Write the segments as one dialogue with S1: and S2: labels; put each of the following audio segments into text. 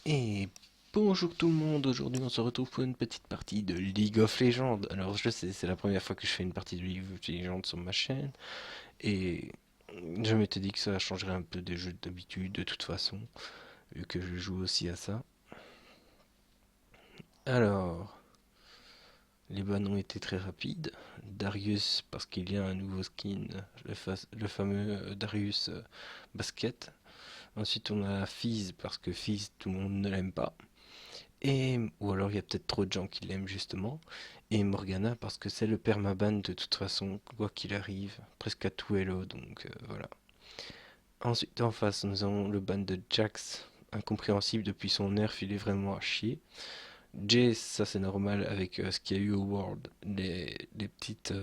S1: Et bonjour tout le monde, aujourd'hui on se retrouve pour une petite partie de League of Legends. Alors je sais, c'est la première fois que je fais une partie de League of Legends sur ma chaîne, et je m'étais dit que ça changerait un peu des jeux d'habitude de toute façon, vu que je joue aussi à ça. Alors, les bans ont été très rapides. Darius, parce qu'il y a un nouveau skin, le fameux Darius Basket. Ensuite on a Fizz, parce que Fizz tout le monde ne l'aime pas. Ou alors il y a peut-être trop de gens qui l'aiment justement. Et Morgana parce que c'est le permaban de toute façon, quoi qu'il arrive, presque à tout Hello, donc voilà. Ensuite en face nous avons le ban de Jax, incompréhensible depuis son nerf, il est vraiment à chier. Jace, ça c'est normal avec ce qu'il y a eu au World, les petites...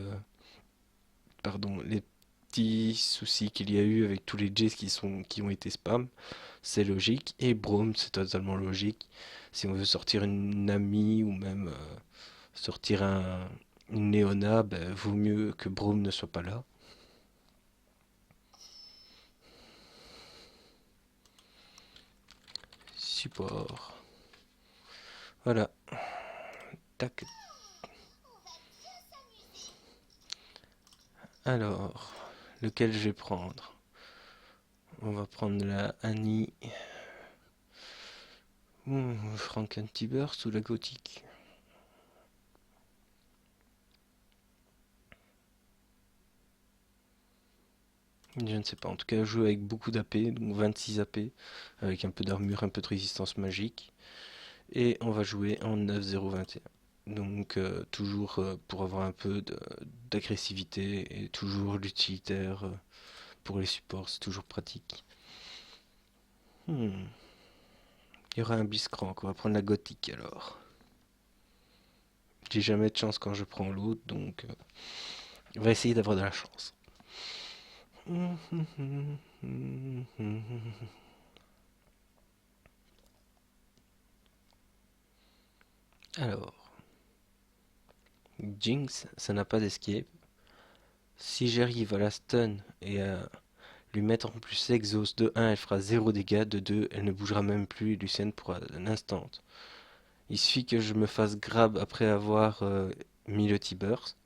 S1: pardon, les petits soucis qu'il y a eu avec tous les Jace qui ont été spam, c'est logique. Et Braum, c'est totalement logique. Si on veut sortir une amie ou même sortir une Léona, ben, vaut mieux que Braum ne soit pas là. Support. Voilà. Tac. Alors, lequel je vais prendre? On va prendre la Annie. Franken-Tiburce ou la Gothique? Je ne sais pas. En tout cas, je joue avec beaucoup d'AP, donc 26 AP, avec un peu d'armure, un peu de résistance magique. Et on va jouer en 9-0-21. Donc toujours pour avoir un peu d'agressivité et toujours l'utilitaire pour les supports, c'est toujours pratique. Hmm. Il y aura un Blitzcrank, on va prendre la gothique alors. J'ai jamais de chance quand je prends l'autre, donc on va essayer d'avoir de la chance. Alors, Jinx, ça n'a pas d'escape. Si j'arrive à la stun et à lui mettre en plus exhaust de 1, elle fera 0 dégâts, de 2, elle ne bougera même plus et Lucienne pourra un instant. Il suffit que je me fasse grab après avoir mis le T-Burst.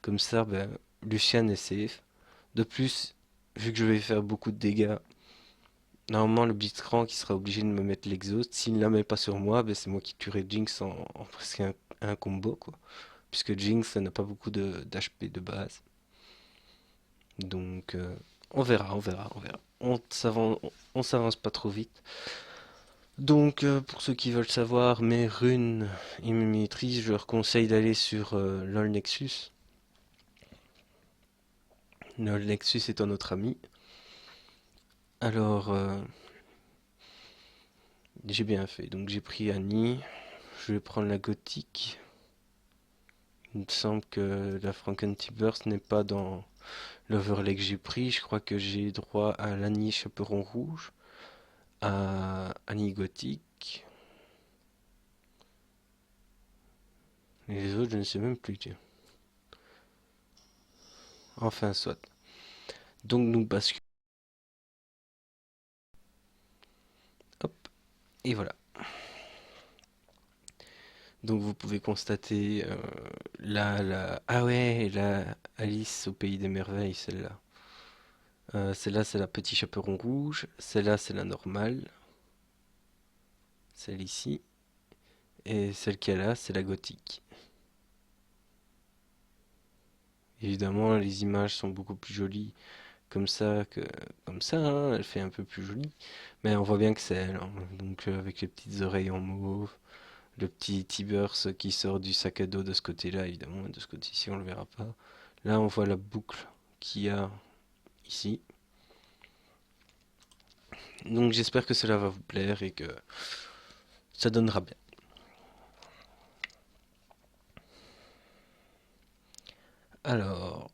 S1: Comme ça, ben, Lucian est safe. De plus, vu que je vais faire beaucoup de dégâts, normalement le Blitzcrank qui sera obligé de me mettre l'exhaust. S'il ne la met pas sur moi, ben, c'est moi qui tuerai Jinx en presque un combo, quoi. Puisque Jinx ça n'a pas beaucoup d'HP de base. Donc on verra, on verra, on verra. On s'avance pas trop vite. Donc pour ceux qui veulent savoir mes runes et mes maîtrises, je leur conseille d'aller sur LoL Nexus. LoL Nexus est un autre ami. Alors j'ai bien fait. Donc j'ai pris Annie. Je vais prendre la gothique. Il me semble que la Franken-Tiburce n'est pas dans l'overlay que j'ai pris. Je crois que j'ai droit à l'Annie Chaperon Rouge, à Annie Gothique. Et les autres, je ne sais même plus. Tiens. Enfin, soit. Donc nous basculons. Hop. Et voilà. Donc vous pouvez constater Ah ouais, la Alice au pays des merveilles, celle-là. Celle-là, c'est la petit chaperon rouge. Celle-là, c'est la normale. Celle ici. Et celle qui est là, c'est la gothique. Évidemment, les images sont beaucoup plus jolies comme ça que comme ça, hein. Elle fait un peu plus jolie. Mais on voit bien que c'est elle, hein. Donc avec les petites oreilles en mauve, le petit Tiburce qui sort du sac à dos de ce côté-là, évidemment. De ce côté-ci, on le verra pas. Là, on voit la boucle qu'il y a ici. Donc j'espère que cela va vous plaire et que ça donnera bien. Alors,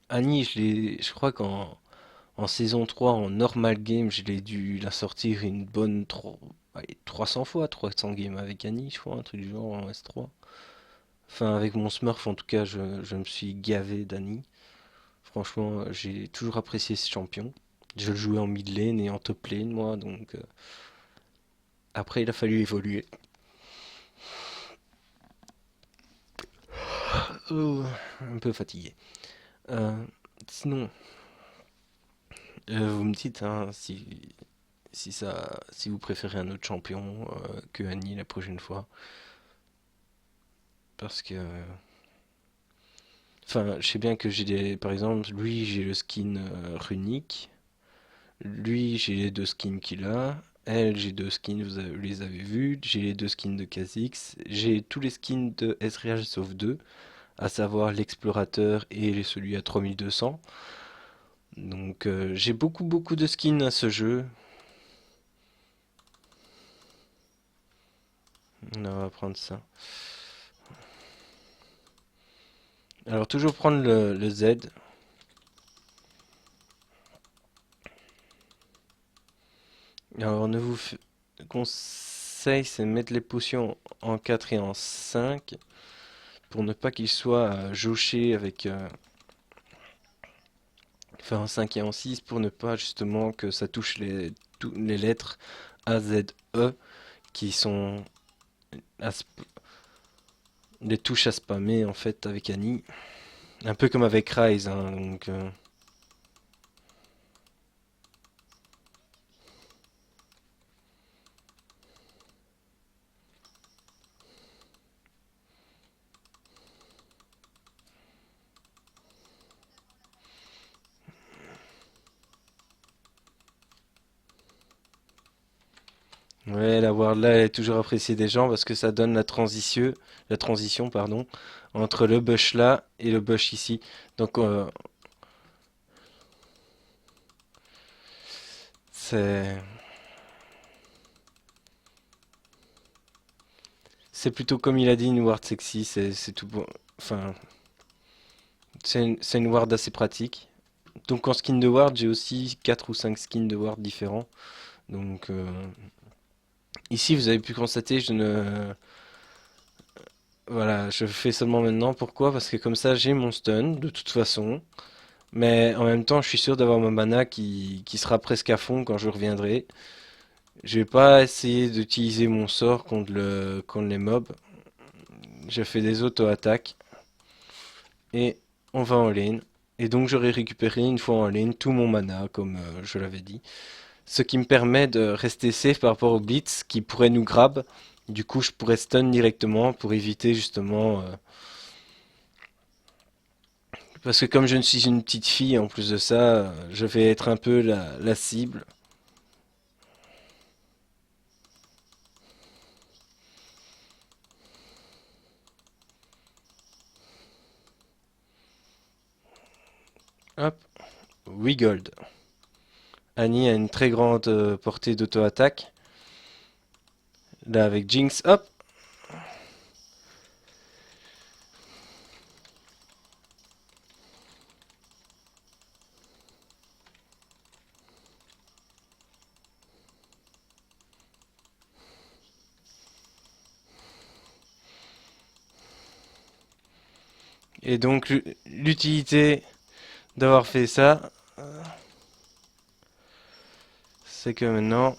S1: Annie, je crois en saison 3 en normal game, je l'ai dû la sortir une bonne 300 fois, 300 games avec Annie, je crois, un truc du genre en S3. Enfin, avec mon Smurf, en tout cas, je me suis gavé d'Annie. Franchement, j'ai toujours apprécié ce champion. Je le jouais en mid lane et en top lane, moi, donc Après, il a fallu évoluer. Oh, un peu fatigué. Euh, Sinon, vous me dites hein, si vous préférez un autre champion que Annie la prochaine fois. Parce que, enfin, je sais bien que par exemple, lui, j'ai le skin runique. Lui, j'ai les deux skins qu'il a. Elle, j'ai deux skins, vous les avez vus. J'ai les deux skins de Kha'Zix. J'ai tous les skins de Ezreal sauf deux, à savoir l'explorateur et celui à 3200. Donc j'ai beaucoup de skins à ce jeu. On va prendre ça. Alors toujours prendre le Z. Alors ne vous conseille, c'est mettre les potions en 4 et en 5 pour ne pas qu'ils soient jauchés avec enfin en 5 et en 6 pour ne pas justement que ça touche les lettres A, Z, E qui sont les touches à spammer en fait avec Annie. Un peu comme avec Rise, hein, donc ouais, la voir là elle est toujours appréciée des gens parce que ça donne la transition pardon, entre le bush là et le bush ici. Donc c'est c'est plutôt comme il a dit une ward sexy, c'est tout bon. Enfin, c'est une ward assez pratique. Donc en skin de ward, j'ai aussi 4 ou 5 skins de ward différents. Donc ici, vous avez pu constater, je ne voilà, je fais seulement maintenant. Pourquoi? Parce que comme ça, j'ai mon stun de toute façon. Mais en même temps, je suis sûr d'avoir ma mana qui sera presque à fond quand je reviendrai. Je vais pas essayer d'utiliser mon sort contre les mobs. Je fais des auto-attaques et on va en lane. Et donc j'aurai récupéré une fois en lane tout mon mana, comme je l'avais dit. Ce qui me permet de rester safe par rapport au blitz qui pourrait nous grab. Du coup, je pourrais stun directement pour éviter justement parce que comme je ne suis une petite fille, en plus de ça, je vais être un peu la cible. Hop, Wigold. Annie a une très grande portée d'auto-attaque. Là, avec Jinx, hop. Et donc, l'utilité d'avoir fait ça, c'est que maintenant,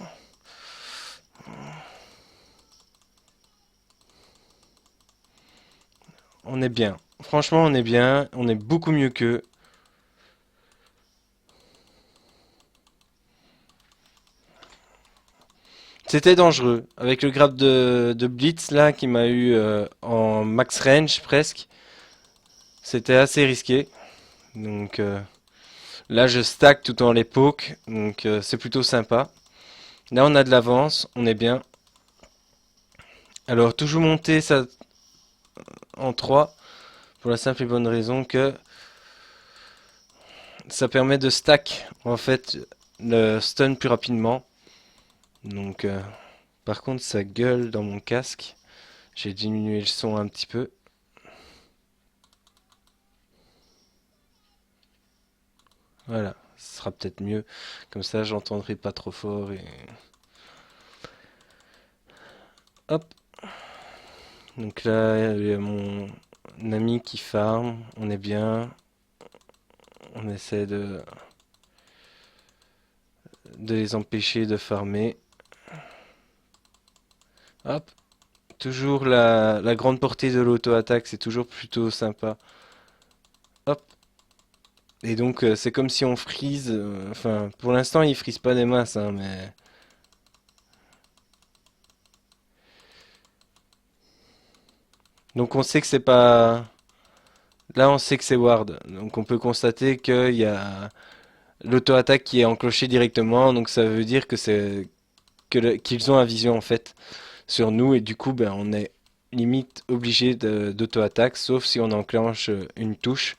S1: on est bien. Franchement, on est bien. On est beaucoup mieux qu'eux. C'était dangereux. Avec le grab de Blitz, là, qui m'a eu en max range, presque. C'était assez risqué. Donc, là, je stack tout en les poke. Donc, c'est plutôt sympa. Là, on a de l'avance. On est bien. Alors, toujours monter ça en 3 pour la simple et bonne raison que ça permet de stack en fait le stun plus rapidement. Donc par contre ça gueule dans mon casque. J'ai diminué le son un petit peu. Voilà, ce sera peut-être mieux. Comme ça j'entendrai pas trop fort et hop. Donc là il y a mon ami qui farm, on est bien. On essaie de les empêcher de farmer. Hop, toujours la grande portée de l'auto-attaque, c'est toujours plutôt sympa. Hop, et donc c'est comme si on freeze. Enfin, pour l'instant, il freeze pas des masses, hein, mais. Donc on sait que c'est pas. Là, on sait que c'est Ward. Donc on peut constater qu'il y a l'auto-attaque qui est enclenchée directement. Donc ça veut dire que c'est qu'ils ont un vision en fait sur nous et du coup ben on est limite obligé d'auto-attaque sauf si on enclenche une touche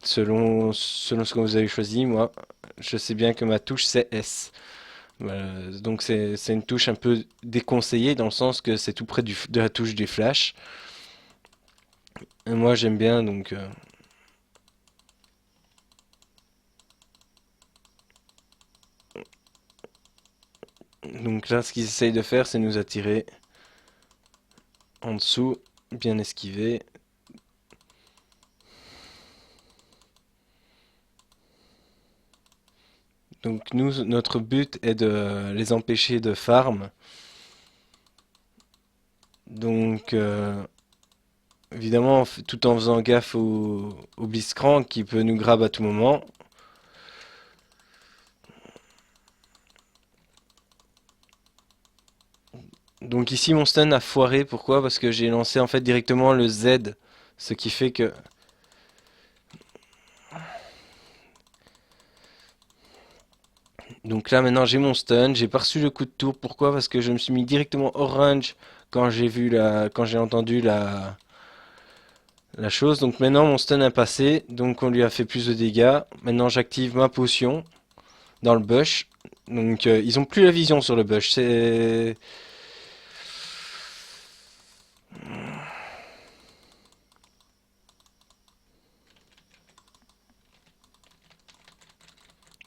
S1: selon ce que vous avez choisi. Moi, je sais bien que ma touche c'est S. Voilà. Donc c'est une touche un peu déconseillée dans le sens que c'est tout près de la touche du flash. Et moi j'aime bien donc là ce qu'ils essayent de faire c'est nous attirer en dessous, bien esquiver. Donc nous, notre but est de les empêcher de farm. Donc évidemment, tout en faisant gaffe au Blitzcrank qui peut nous grab à tout moment. Donc ici mon stun a foiré, pourquoi? Parce que j'ai lancé en fait directement le Z. Ce qui fait que... Donc là maintenant j'ai mon stun, j'ai pas reçu le coup de tour, pourquoi? Parce que je me suis mis directement orange quand quand j'ai entendu la chose. Donc maintenant mon stun est passé, donc on lui a fait plus de dégâts. Maintenant j'active ma potion dans le bush. Donc ils ont plus la vision sur le bush. C'est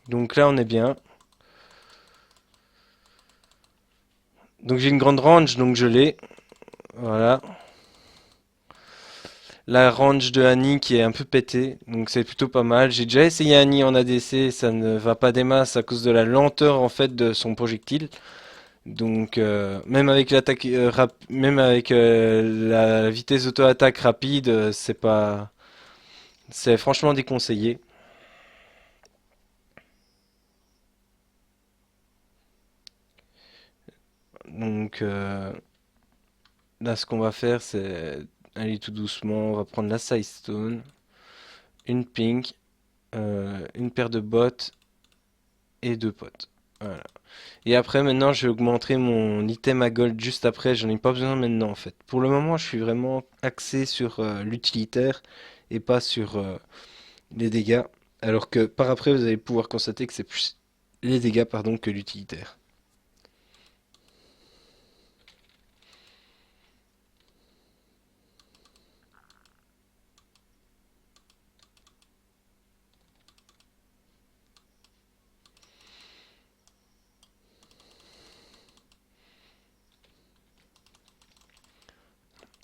S1: donc là on est bien. Donc j'ai une grande range, donc je l'ai. Voilà. La range de Annie qui est un peu pétée, donc c'est plutôt pas mal. J'ai déjà essayé Annie en ADC, ça ne va pas des masses à cause de la lenteur en fait de son projectile. Donc même avec l'attaque même avec la vitesse d'auto-attaque rapide, c'est franchement déconseillé. Donc là ce qu'on va faire c'est aller tout doucement, on va prendre la Side Stone, une pink, une paire de bottes et deux potes. Voilà. Et après, maintenant, je vais augmenter mon item à gold juste après. J'en ai pas besoin maintenant, en fait. Pour le moment, je suis vraiment axé sur l'utilitaire et pas sur les dégâts. Alors que par après, vous allez pouvoir constater que c'est plus les dégâts, pardon, que l'utilitaire.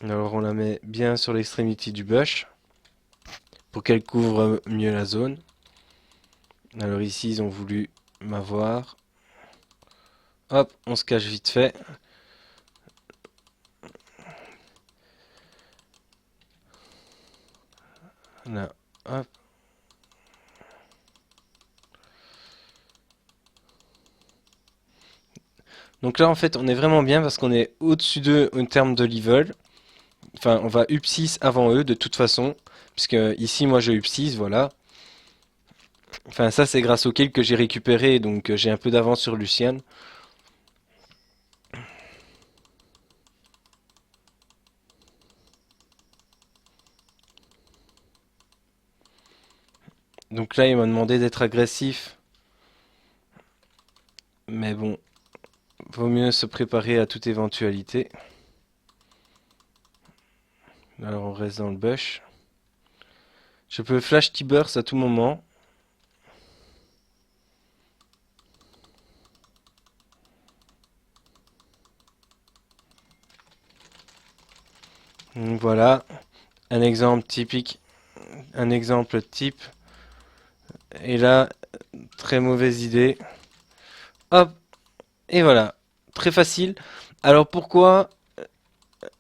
S1: Alors, on la met bien sur l'extrémité du bush pour qu'elle couvre mieux la zone. Alors ici, ils ont voulu m'avoir. Hop, on se cache vite fait. Là, hop. Donc là, en fait, on est vraiment bien parce qu'on est au-dessus d'eux en termes de level. Enfin, on va up 6 avant eux, de toute façon. Puisque ici, moi, je up 6, voilà. Enfin, ça, c'est grâce au kill que j'ai récupéré, donc j'ai un peu d'avance sur Lucian. Donc là, il m'a demandé d'être agressif. Mais bon, vaut mieux se préparer à toute éventualité. Alors, on reste dans le bush. Je peux flash T-Burst à tout moment. Donc voilà, un exemple typique, un exemple type. Et là, très mauvaise idée. Hop, et voilà, très facile. Alors pourquoi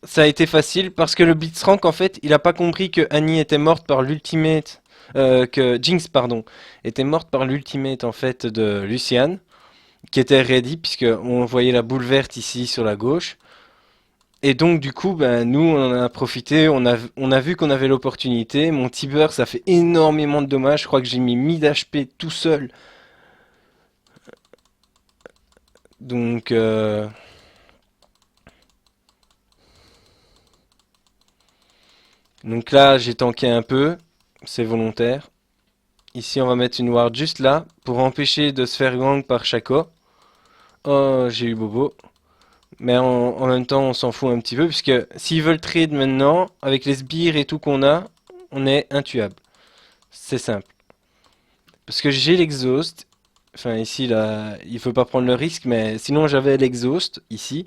S1: ça a été facile parce que le Blitzcrank, en fait, il a pas compris que Annie était morte par l'ultimate, que Jinx, pardon, était morte par l'ultimate, en fait, de Lucian, qui était ready, puisque on voyait la boule verte ici sur la gauche. Et donc, du coup, ben, nous, on en a profité, on a vu qu'on avait l'opportunité. Mon Tiber, ça fait énormément de dommages. Je crois que j'ai mis 1000 HP tout seul. Donc, donc là, j'ai tanké un peu. C'est volontaire. Ici, on va mettre une ward juste là pour empêcher de se faire gang par Shaco. Oh, j'ai eu Bobo. Mais en même temps, on s'en fout un petit peu puisque s'ils veulent trade maintenant, avec les sbires et tout qu'on a, on est intuable. C'est simple. Parce que j'ai l'exhaust. Enfin, ici, là, il faut pas prendre le risque, mais sinon, j'avais l'exhaust ici.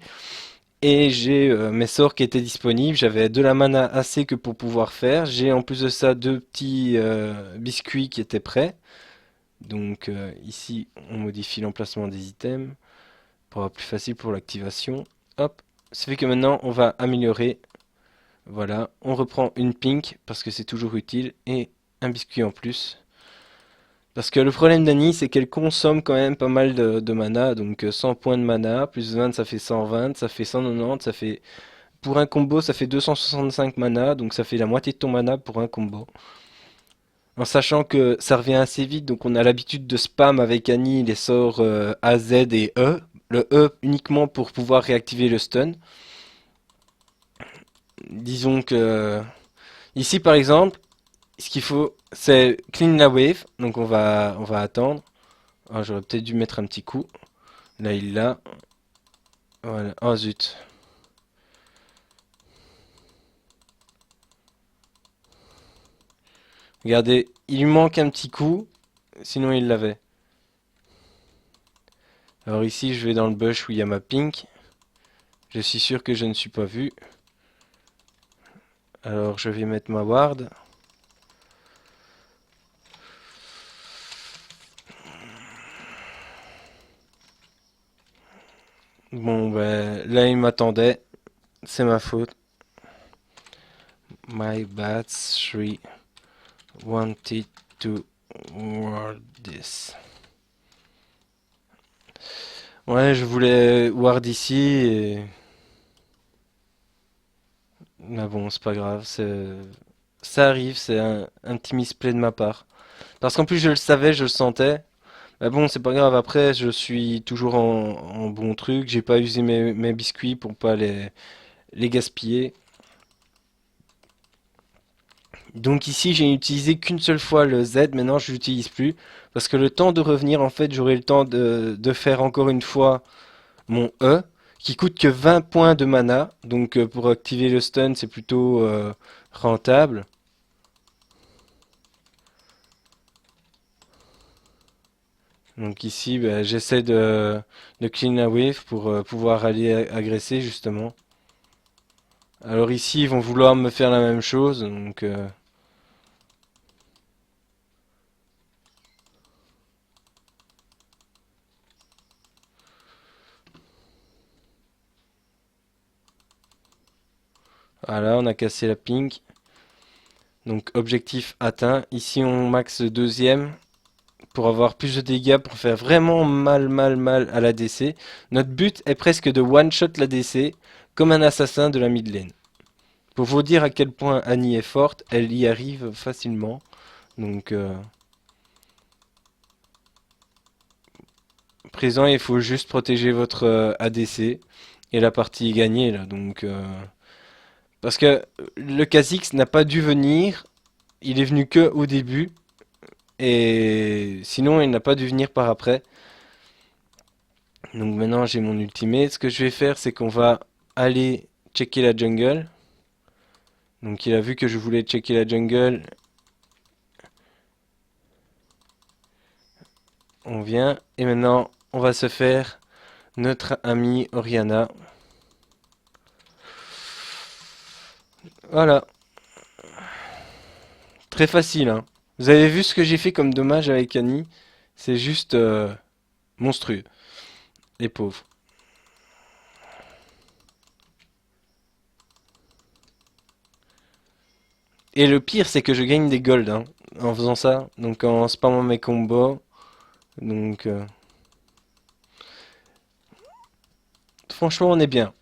S1: Et j'ai mes sorts qui étaient disponibles. J'avais de la mana assez que pour pouvoir faire. J'ai en plus de ça deux petits biscuits qui étaient prêts. Donc ici, on modifie l'emplacement des items pour avoir plus facile pour l'activation. Hop, ça fait que maintenant, on va améliorer. Voilà, on reprend une pink parce que c'est toujours utile et un biscuit en plus. Parce que le problème d'Annie, c'est qu'elle consomme quand même pas mal de mana. Donc 100 points de mana, plus 20, ça fait 120, ça fait 190, ça fait... Pour un combo, ça fait 265 mana, donc ça fait la moitié de ton mana pour un combo. En sachant que ça revient assez vite, donc on a l'habitude de spam avec Annie les sorts A, Z et E. Le E uniquement pour pouvoir réactiver le stun. Disons que... Ici par exemple, ce qu'il faut, c'est clean la wave. Donc on va attendre. Ah, j'aurais peut-être dû mettre un petit coup. Là, il l'a. Voilà. Oh zut. Regardez, il lui manque un petit coup. Sinon, il l'avait. Alors ici, je vais dans le bush où il y a ma pink. Je suis sûr que je ne suis pas vu. Alors, je vais mettre ma ward. Bon, ben, là, il m'attendait. C'est ma faute. My bad. 3 wanted to ward this. Ouais, je voulais ward ici et... Mais bon, c'est pas grave. Ça arrive, c'est un petit misplay de ma part. Parce qu'en plus, je le savais, je le sentais. Mais bon, c'est pas grave. Après, je suis toujours en bon truc. J'ai pas usé mes biscuits pour pas les gaspiller. Donc ici, j'ai utilisé qu'une seule fois le Z. Maintenant, je l'utilise plus. Parce que le temps de revenir, en fait, j'aurai le temps de faire encore une fois mon E. Qui coûte que 20 points de mana. Donc pour activer le stun, c'est plutôt rentable. Donc ici, ben, j'essaie de clean la wave pour pouvoir aller agresser justement. Alors ici, ils vont vouloir me faire la même chose, donc voilà, on a cassé la pink. Donc objectif atteint. Ici, on max le deuxième pour avoir plus de dégâts, pour faire vraiment mal à l'ADC. Notre but est presque de one-shot l'ADC comme un assassin de la mid lane. Pour vous dire à quel point Annie est forte, elle y arrive facilement. Donc présent, il faut juste protéger votre ADC et la partie est gagnée là. Donc parce que le Kha'Zix n'a pas dû venir, il est venu que au début et sinon il n'a pas dû venir par après. Donc maintenant j'ai mon ultimate. Ce que je vais faire, c'est qu'on va aller checker la jungle. Donc il a vu que je voulais checker la jungle. On vient et maintenant on va se faire notre ami Oriana. Voilà, très facile, hein. Vous avez vu ce que j'ai fait comme dommage avec Annie? C'est juste monstrueux, les pauvres. Et le pire, c'est que je gagne des golds hein, en faisant ça. Donc en spammant mes combos. Donc franchement, on est bien.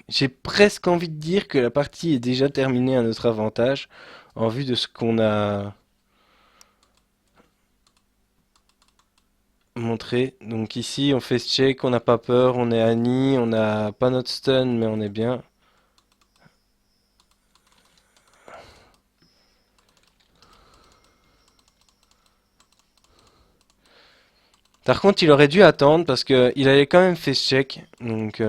S1: J'ai presque envie de dire que la partie est déjà terminée à notre avantage en vue de ce qu'on a montré. Donc ici, on fait ce check, on n'a pas peur, on est Annie, on n'a pas notre stun, mais on est bien. Par contre, il aurait dû attendre parce que il avait quand même fait ce check. Donc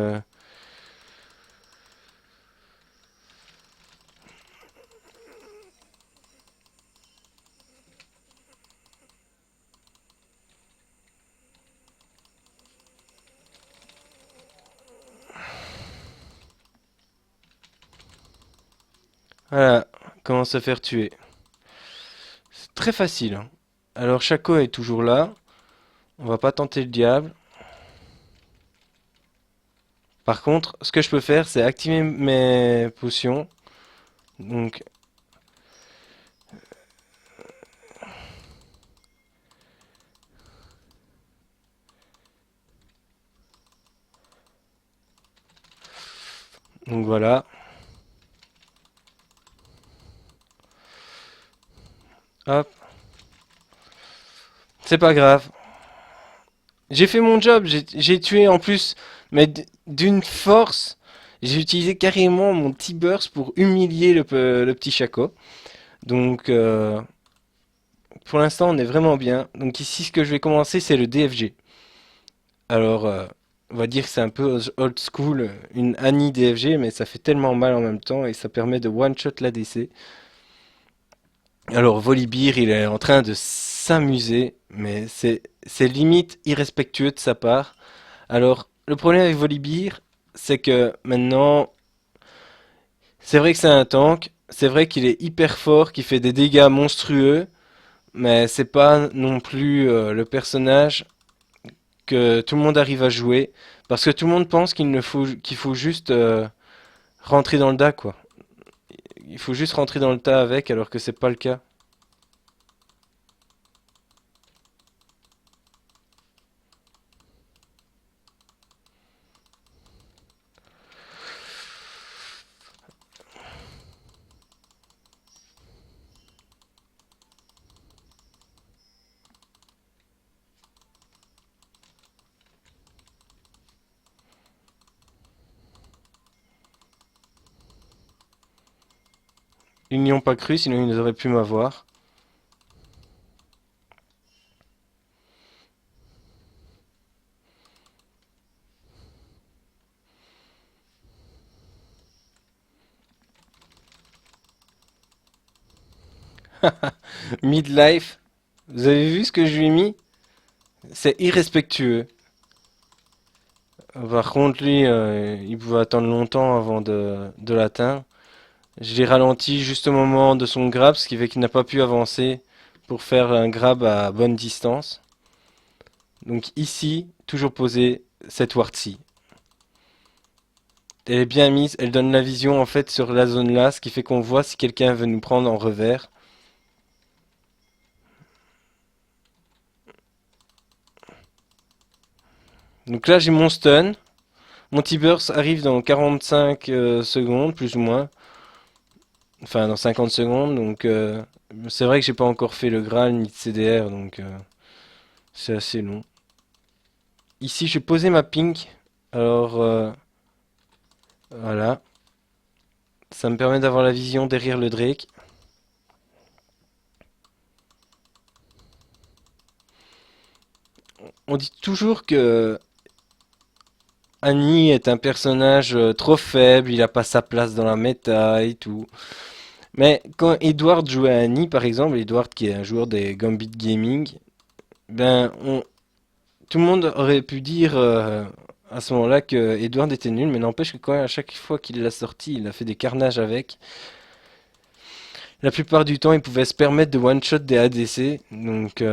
S1: voilà, comment se faire tuer. C'est très facile, hein. Alors Shaco est toujours là. On va pas tenter le diable. Par contre, ce que je peux faire, c'est activer mes potions. Donc, donc voilà. Hop. C'est pas grave. J'ai fait mon job. J'ai tué en plus, mais d'une force. J'ai utilisé carrément mon T-Burst pour humilier le petit Shaco. Donc, pour l'instant, on est vraiment bien. Donc ici, ce que je vais commencer, c'est le DFG. Alors, on va dire que c'est un peu old school, une Annie DFG, mais ça fait tellement mal en même temps et ça permet de one-shot l'ADC. Alors, Volibear, il est en train de s'amuser, mais c'est limite irrespectueux de sa part. Alors, le problème avec Volibear, c'est que maintenant, c'est vrai que c'est un tank, c'est vrai qu'il est hyper fort, qu'il fait des dégâts monstrueux, mais c'est pas non plus le personnage que tout le monde arrive à jouer, parce que tout le monde pense qu'il faut juste rentrer dans le tas, quoi. Il faut juste rentrer dans le tas avec, alors que c'est pas le cas. Ils n'y ont pas cru, sinon ils auraient pu m'avoir. Midlife, vous avez vu ce que je lui ai mis? C'est irrespectueux. Par contre, lui, il pouvait attendre longtemps avant de l'atteindre. Je l'ai ralenti juste au moment de son grab, ce qui fait qu'il n'a pas pu avancer pour faire un grab à bonne distance. Donc ici, toujours posé cette ward-ci. Elle est bien mise, elle donne la vision en fait sur la zone là, ce qui fait qu'on voit si quelqu'un veut nous prendre en revers. Donc là j'ai mon stun. Mon T-Burst arrive dans 45 secondes, plus ou moins. Enfin dans 50 secondes, donc c'est vrai que j'ai pas encore fait le Graal ni de CDR, donc c'est assez long. Ici je vais poser ma pink. Alors voilà. Ça me permet d'avoir la vision derrière le Drake. On dit toujours que Annie est un personnage trop faible, il a pas sa place dans la méta et tout. Mais quand Edward jouait à Annie, par exemple, Edward qui est un joueur des Gambit Gaming, ben tout le monde aurait pu dire à ce moment-là que Edward était nul, mais n'empêche que quand à chaque fois qu'il l'a sorti, il a fait des carnages avec. La plupart du temps, il pouvait se permettre de one-shot des ADC, donc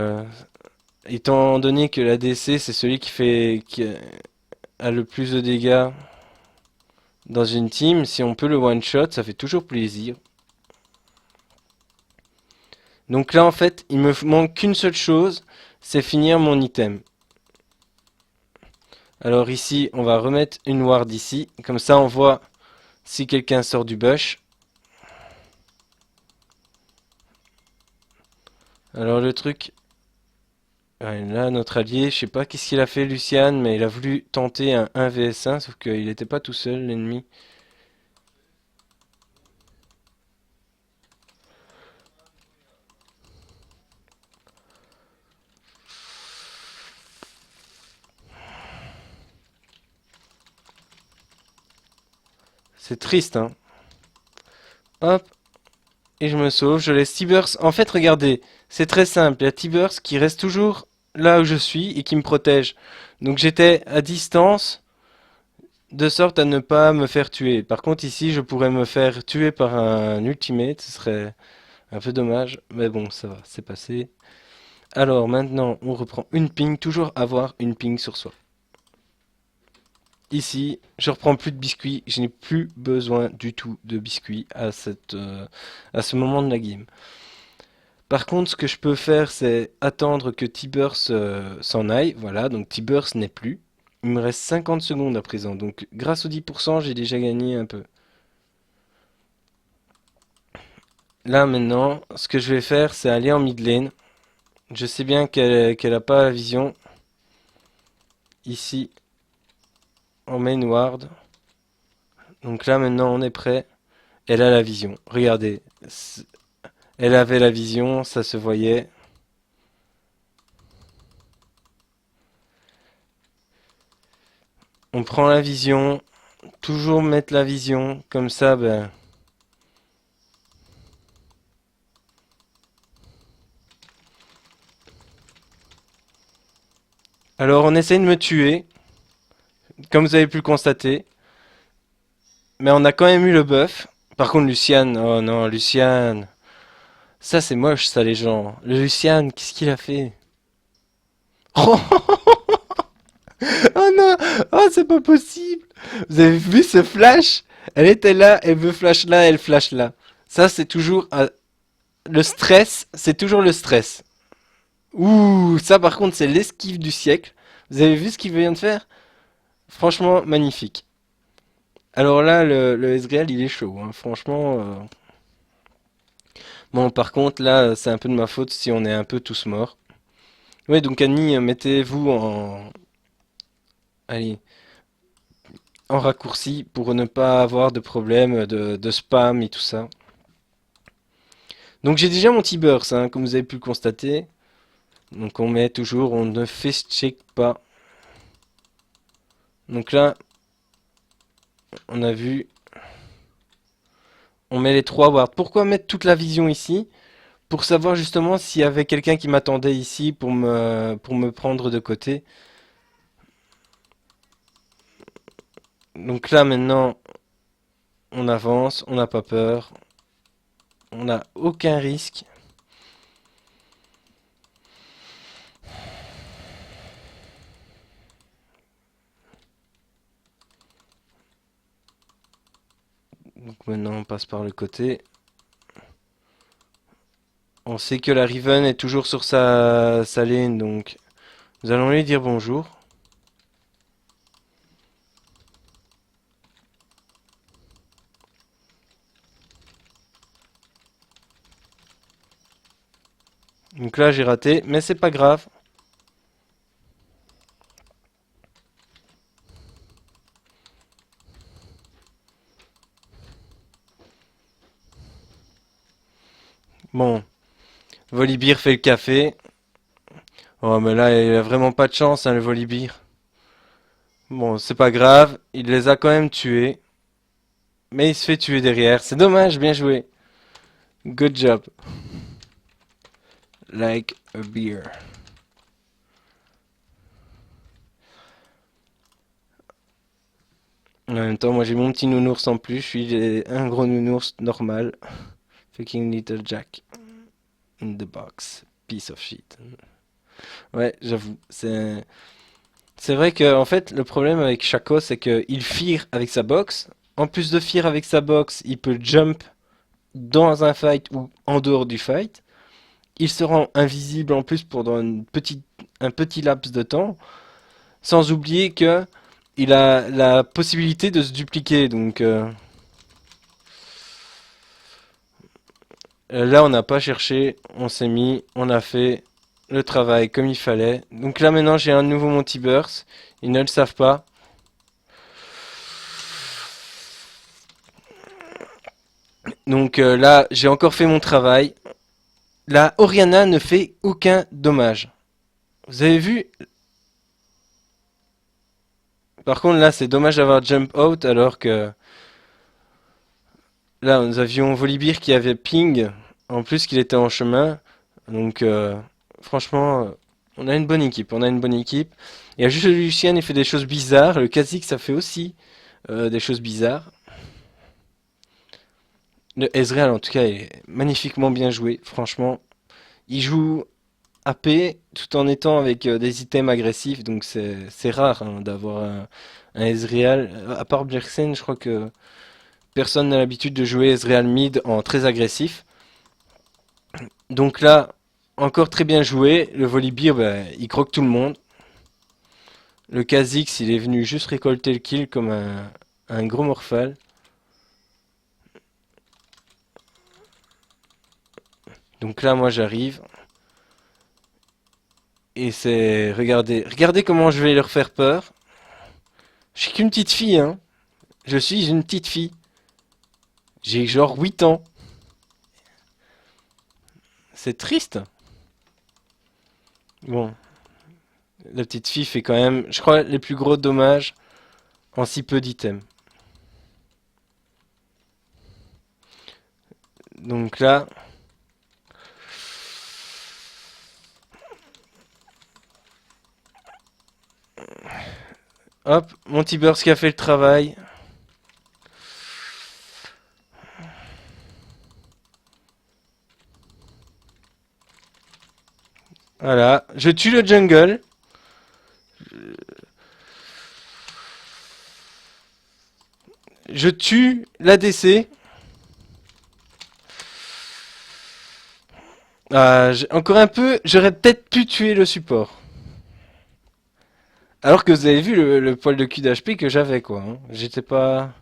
S1: étant donné que l'ADC c'est celui qui a le plus de dégâts dans une team, si on peut le one-shot, ça fait toujours plaisir. Donc là, en fait, il me manque qu'une seule chose, c'est finir mon item. Alors ici, on va remettre une ward ici. Comme ça, on voit si quelqu'un sort du bush. Alors le truc, ouais, là, notre allié, je sais pas qu'est-ce qu'il a fait, Lucian, mais il a voulu tenter un 1vs1, sauf qu'il n'était pas tout seul, l'ennemi. C'est triste, hein. Hop, et je me sauve, je laisse T-Burst. En fait, regardez, c'est très simple. Il y a T-Burst qui reste toujours là où je suis et qui me protège. Donc j'étais à distance, de sorte à ne pas me faire tuer. Par contre, ici, je pourrais me faire tuer par un ultimate, ce serait un peu dommage. Mais bon, ça va, c'est passé. Alors maintenant, on reprend une ping, toujours avoir une ping sur soi. Ici, je reprends plus de biscuits, je n'ai plus besoin du tout de biscuits à ce moment de la game. Par contre, ce que je peux faire, c'est attendre que T-Burst s'en aille. Voilà, donc T-Burst n'est plus. Il me reste 50 secondes à présent, donc grâce aux 10%, j'ai déjà gagné un peu. Là maintenant, ce que je vais faire, c'est aller en mid lane. Je sais bien qu'elle a pas la vision. Ici, en main ward. Donc là maintenant, on est prêt. Elle a la vision. Regardez, elle avait la vision, ça se voyait. On prend la vision, toujours mettre la vision, comme ça, ben. Alors on essaye de me tuer, comme vous avez pu le constater. Mais on a quand même eu le buff. Par contre, Lucian, oh non, Lucian. Ça c'est moche, ça les gens. Le Lucian, qu'est-ce qu'il a fait? Oh non, oh c'est pas possible. Vous avez vu ce flash? Elle était là, elle veut flash là, elle flash là. Ça c'est toujours le stress, c'est toujours le stress. Ouh, ça par contre c'est l'esquive du siècle. Vous avez vu ce qu'il vient de faire? Franchement magnifique. Alors là le Ezreal il est chaud, hein. Franchement. Bon par contre là c'est un peu de ma faute si on est un peu tous morts. Ouais donc Annie mettez-vous en allez en raccourci pour ne pas avoir de problème de spam et tout ça. Donc j'ai déjà mon T-Burst, hein, comme vous avez pu le constater. Donc on met toujours, on ne face check pas. Donc là, on a vu, on met les 3 wards. Pourquoi mettre toute la vision ici? Pour savoir justement s'il y avait quelqu'un qui m'attendait ici pour me prendre de côté. Donc là maintenant, on avance, on n'a pas peur. On n'a aucun risque. Donc maintenant on passe par le côté. On sait que la Riven est toujours sur sa lane, donc nous allons lui dire bonjour. Donc là j'ai raté, mais c'est pas grave. Bon, Volibear fait le café. Oh mais là il a vraiment pas de chance hein, le Volibear. Bon c'est pas grave, il les a quand même tués. Mais il se fait tuer derrière. C'est dommage, bien joué. Good job. Like a beer. En même temps, moi j'ai mon petit nounours en plus. Je suis un gros nounours normal. Fucking little Jack. In the box. Piece of shit. Ouais, j'avoue. C'est vrai que en fait, le problème avec Shaco, c'est qu'il fear avec sa box. En plus de fear avec sa box, il peut jump dans un fight ou en dehors du fight. il se rend invisible en plus pendant un petit laps de temps, sans oublier que il a la possibilité de se dupliquer. Donc là, on n'a pas cherché, on s'est mis, on a fait le travail comme il fallait. Donc là, maintenant, j'ai un nouveau multiverse. Ils ne le savent pas. Donc là, j'ai encore fait mon travail. La Oriana ne fait aucun dommage. Vous avez vu? Par contre, là, c'est dommage d'avoir jump out alors que là, nous avions Volibear qui avait ping, en plus qu'il était en chemin. Donc, franchement, on a une bonne équipe. On a une bonne équipe. Il y a juste le Lucien, il fait des choses bizarres. Le Kha'Zix, ça fait aussi des choses bizarres. Le Ezreal, en tout cas, est magnifiquement bien joué. Franchement, il joue AP tout en étant avec des items agressifs. Donc, c'est rare hein, d'avoir un Ezreal. À part Bjergsen, je crois que personne n'a l'habitude de jouer Ezreal mid en très agressif. Donc là, encore très bien joué. Le Volibear, bah, il croque tout le monde. Le Kha'Zix, il est venu juste récolter le kill comme un gros morphal. Donc là, moi, j'arrive. Et c'est... Regardez. Regardez comment je vais leur faire peur. Je suis qu'une petite fille, hein. Je suis une petite fille. J'ai genre 8 ans. C'est triste. Bon, la petite fille fait quand même, je crois, les plus gros dommages en si peu d'items. Donc là, hop, mon T-Burst qui a fait le travail. Voilà, je tue le jungle. Je tue l'ADC. Ah, encore un peu, j'aurais peut-être pu tuer le support. Alors que vous avez vu le poil de cul d'HP que j'avais, quoi. Hein. J'étais pas...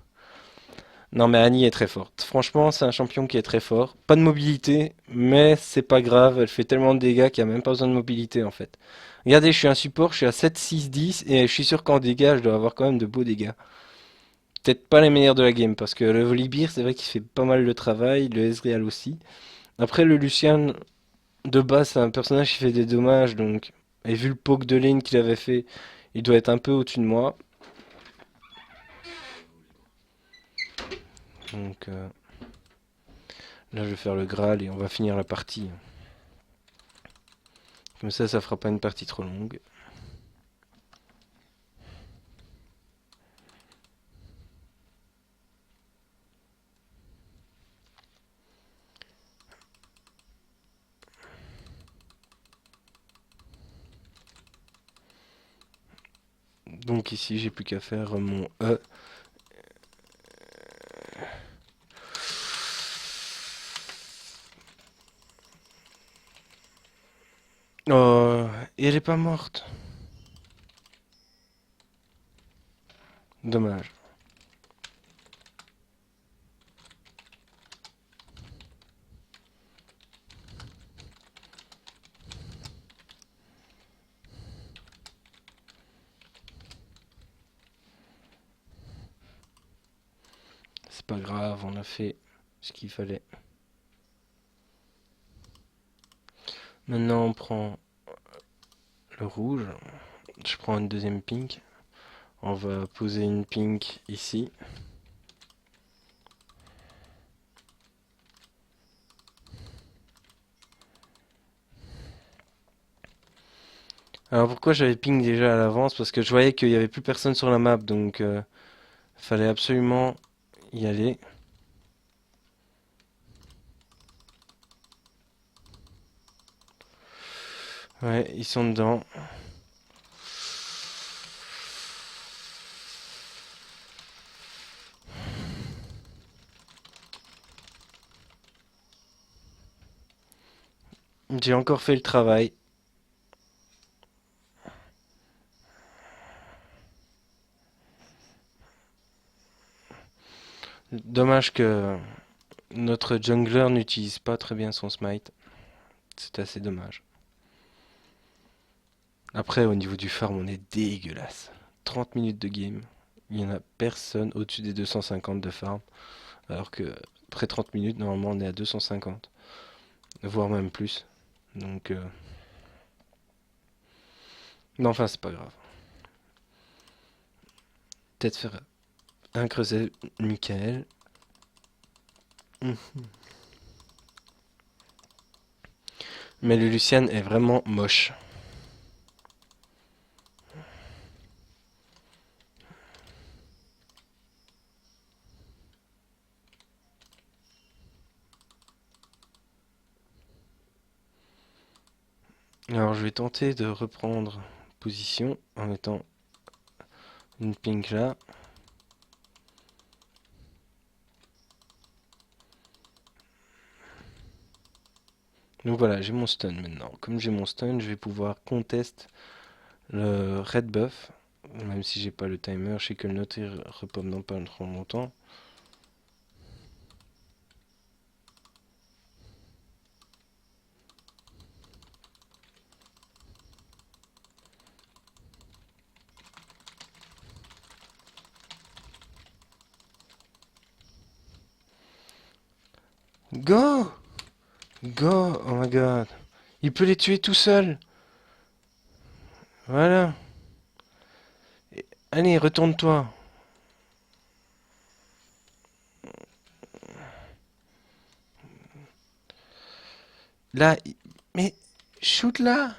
S1: Non, mais Annie est très forte. Franchement, c'est un champion qui est très fort. Pas de mobilité, mais c'est pas grave. Elle fait tellement de dégâts qu'il n'y a même pas besoin de mobilité, en fait. Regardez, je suis un support, je suis à 7, 6, 10, et je suis sûr qu'en dégâts, je dois avoir quand même de beaux dégâts. Peut-être pas les meilleurs de la game, parce que le Volibear, c'est vrai qu'il fait pas mal de travail, le Ezreal aussi. Après, le Lucian, de base, c'est un personnage qui fait des dommages, donc... Et vu le poke de lane qu'il avait fait, il doit être un peu au-dessus de moi. Donc là, je vais faire le Graal et on va finir la partie. Comme ça fera pas une partie trop longue. Donc ici, j'ai plus qu'à faire mon E. Oh, et elle est pas morte. Dommage. C'est pas grave, on a fait ce qu'il fallait. Maintenant, on prend le rouge. Je prends une deuxième pink. On va poser une pink ici. Alors pourquoi j'avais ping déjà à l'avance? Parce que je voyais qu'il n'y avait plus personne sur la map, donc fallait absolument y aller. Ouais, ils sont dedans. J'ai encore fait le travail. Dommage que notre jungler n'utilise pas très bien son smite. C'est assez dommage. Après, au niveau du farm, on est dégueulasse. 30 minutes de game. Il n'y en a personne au-dessus des 250 de farm. Alors que, après 30 minutes, normalement, on est à 250. Voire même plus. Donc, non, enfin, c'est pas grave. Peut-être faire un creuset Michael. Mais le Lucian est vraiment moche. Alors je vais tenter de reprendre position en mettant une pink là. Donc voilà, j'ai mon stun maintenant. Comme j'ai mon stun, je vais pouvoir contest le red buff. Même si j'ai pas le timer, je sais que le nôtre il repop dans pas trop longtemps. Go! Go! Oh my god. Il peut les tuer tout seul. Voilà. Allez, retourne-toi. Là, mais shoot là.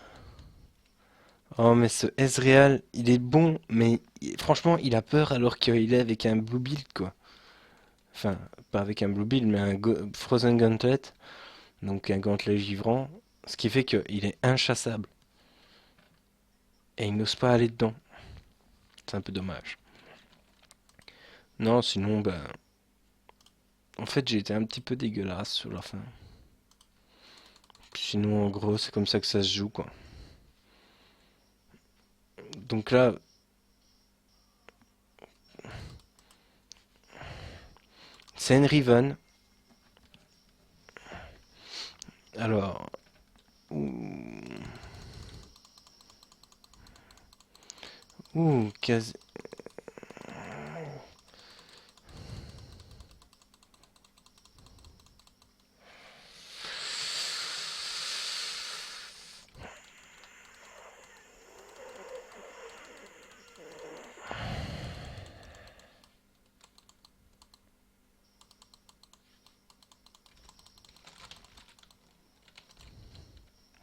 S1: Oh mais ce Ezreal, il est bon, mais franchement, il a peur alors qu'il est avec un blue build quoi. Enfin, pas avec un blue build, mais un Frozen Gauntlet, donc un gantelet givrant, ce qui fait qu'il est inchassable. Et il n'ose pas aller dedans. C'est un peu dommage. Non, sinon, ben, en fait, j'ai été un petit peu dégueulasse sur la fin. Sinon, en gros, c'est comme ça que ça se joue, quoi. Donc là, c'est une Riven. Alors, quasi.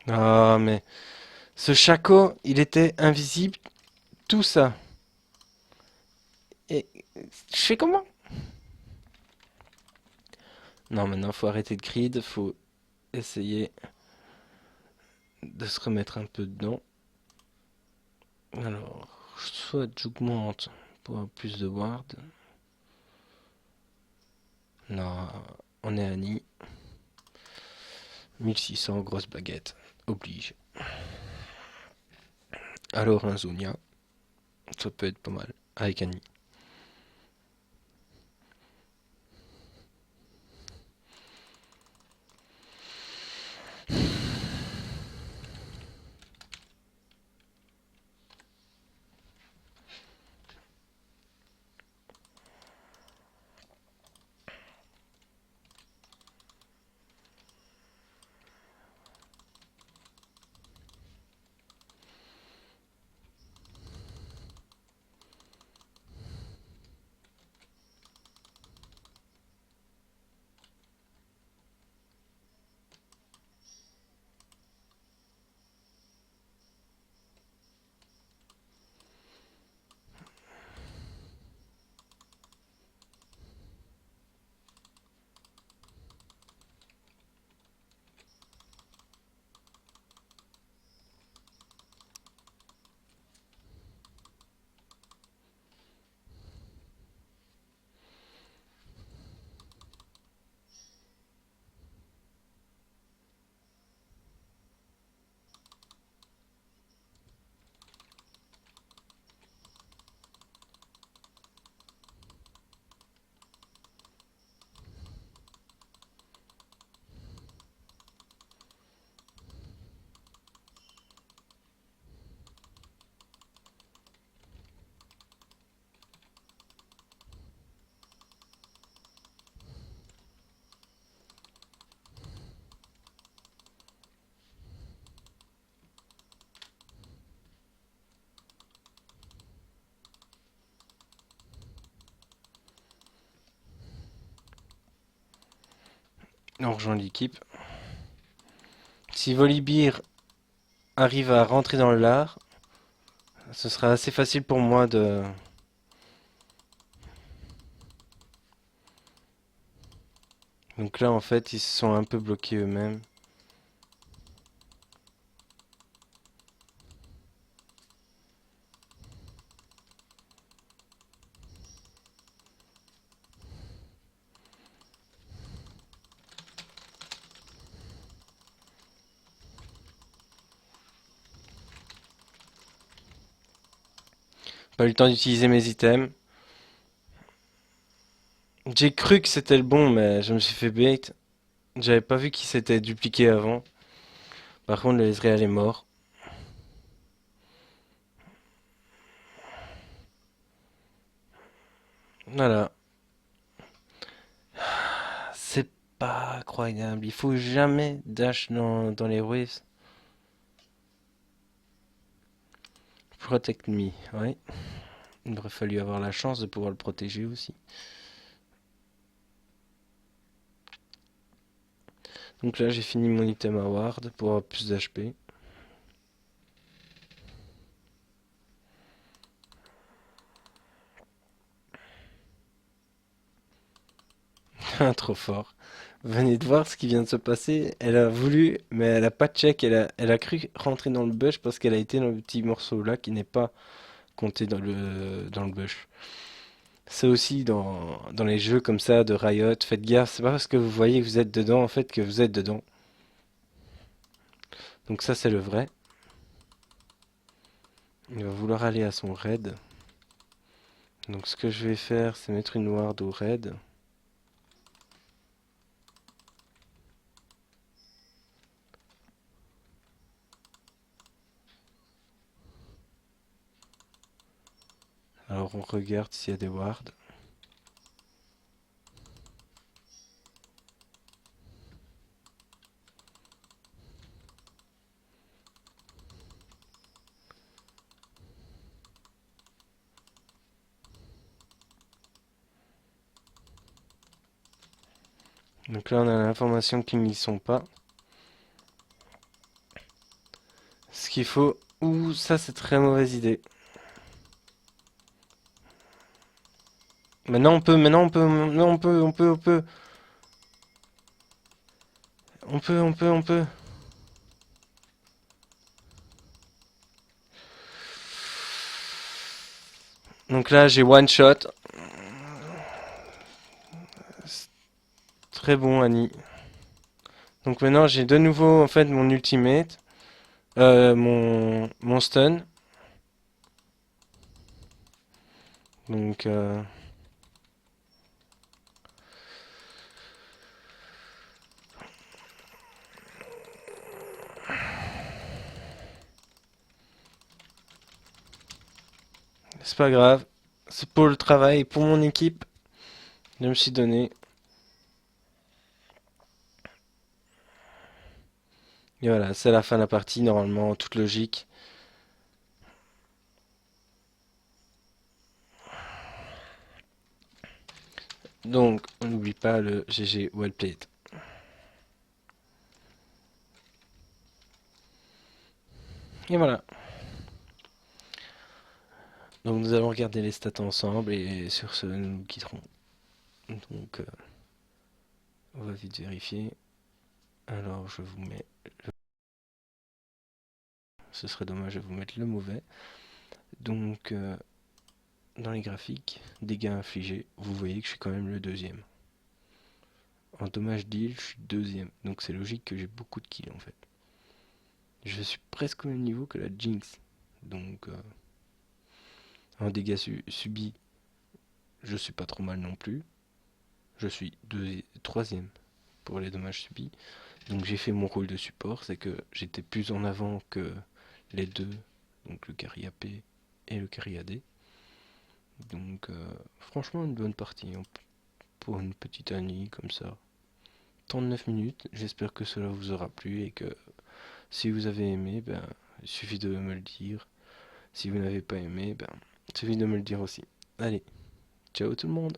S1: Ah, mais ce Chaco, il était invisible, tout ça. Et je fais comment? Non, maintenant, faut arrêter de grid, faut essayer de se remettre un peu dedans. Alors, soit j'augmente pour avoir plus de ward. Non, on est à Annie. 1600, grosse baguette. Oblige. Alors un Zonia, ça peut être pas mal. Avec Annie. On rejoint l'équipe. Si Volibear arrive à rentrer dans le lard, ce sera assez facile pour moi de... Donc là, en fait, ils se sont un peu bloqués eux-mêmes. Pas eu le temps d'utiliser mes items. J'ai cru que c'était le bon, mais je me suis fait bait. J'avais pas vu qu'il s'était dupliqué avant. Par contre, le Ezreal est mort. Voilà. C'est pas incroyable. Il faut jamais dash dans les waves. Protect me, ouais. Il aurait fallu avoir la chance de pouvoir le protéger aussi. Donc là, j'ai fini mon item à ward pour avoir plus d'HP. Trop fort. Venez de voir ce qui vient de se passer. Elle a voulu, mais elle a pas check. Elle a cru rentrer dans le bush parce qu'elle a été dans le petit morceau là qui n'est pas compté dans le bush. C'est aussi dans les jeux comme ça de Riot. Faites gaffe, c'est pas parce que vous voyez que vous êtes dedans en fait que vous êtes dedans. Donc ça c'est le vrai. Il va vouloir aller à son raid. Donc ce que je vais faire c'est mettre une ward au raid. Alors on regarde s'il y a des wards. Donc là on a l'information qu'ils n'y sont pas. Ce qu'il faut... Ouh, ça c'est très mauvaise idée. Maintenant on peut, maintenant on peut, maintenant on peut. On peut. Donc là j'ai one shot. Très bon Annie. Donc maintenant j'ai de nouveau en fait mon ultimate. Mon stun. Donc c'est pas grave. C'est pour le travail, pour mon équipe. Je me suis donné. Et voilà, c'est la fin de la partie, normalement, toute logique. Donc, on n'oublie pas le GG well played. Et voilà. Donc, nous allons regarder les stats ensemble et sur ce, nous nous quitterons. Donc, on va vite vérifier. Alors, je vous mets. Ce serait dommage de vous mettre le mauvais. Donc, dans les graphiques, dégâts infligés, vous voyez que je suis quand même le deuxième. En dommage deal, je suis deuxième. Donc, c'est logique que j'ai beaucoup de kills en fait. Je suis presque au même niveau que la Jinx. Donc, en dégâts subis, je suis pas trop mal non plus. Je suis troisième pour les dommages subis. Donc j'ai fait mon rôle de support, c'est que j'étais plus en avant que les deux, donc le carry AP et le carry AD. Donc franchement une bonne partie pour une petite année comme ça. 39 minutes, j'espère que cela vous aura plu et que si vous avez aimé, ben, il suffit de me le dire. Si vous n'avez pas aimé, ben, il suffit de me le dire aussi. Allez, ciao tout le monde!